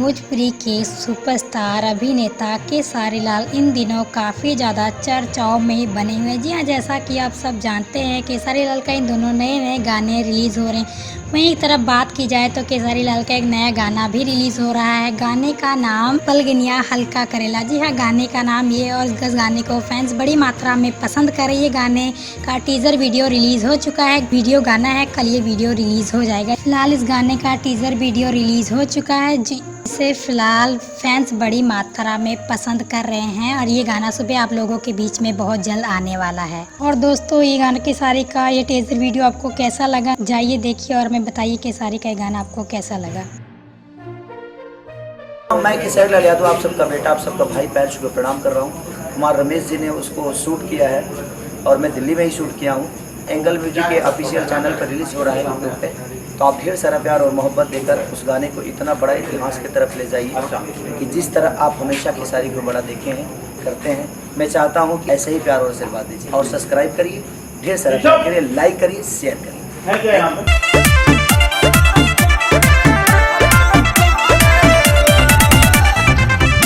भोजपुरी के सुपरस्टार अभिनेता खेसारी लाल इन दिनों काफ़ी ज़्यादा चर्चाओं में बने हुए हैं। जी हाँ, जैसा कि आप सब जानते हैं खेसारी लाल का इन दोनों नए गाने रिलीज़ हो रहे हैं। वहीं एक तरफ बात की जाए तो खेसारी लाल का एक नया गाना भी रिलीज़ हो रहा है। गाने का नाम पलगनिया हल्का करेला। जी हाँ, गाने का नाम ये और इस गाने को फैंस बड़ी मात्रा में पसंद कर रही है। गाने का टीज़र वीडियो रिलीज़ हो चुका है। वीडियो गाना है, कल ये वीडियो रिलीज़ हो जाएगा। फिलहाल इस गाने का टीज़र वीडियो रिलीज़ हो चुका है जिसे फिलहाल फैंस बड़ी मात्रा में पसंद कर रहे हैं और ये गाना सुबह आप लोगों के बीच में बहुत जल्द आने वाला है। और दोस्तों, ये गाना खेसारी का ये टीज़र वीडियो आपको कैसा लगा, जाइए देखिए और हमें बताइए खेसारी का ये गाना आपको कैसा लगा। मैं खेसारी लाल यादव आप सबका बेटा, आप सबका भाई पैर छू के प्रणाम कर रहा हूँ। कुमार रमेश जी ने उसको शूट किया है और मैं दिल्ली में ही शूट किया हूँ। एंगल म्यूजिक के ऑफिशियल चैनल पर रिलीज़ हो रहा है यूट्यूब पे। तो आप ढेर सारा प्यार और मोहब्बत देकर उस गाने को इतना बड़ा इतिहास की तरफ ले जाइए कि जिस तरह आप हमेशा खेसारी को बड़ा देखे हैं, करते हैं। मैं चाहता हूँ कि ऐसे ही प्यार और आशीर्वाद दीजिए और सब्सक्राइब करिए, ढेर सारा प्यार करिए, लाइक करिए, शेयर करिए।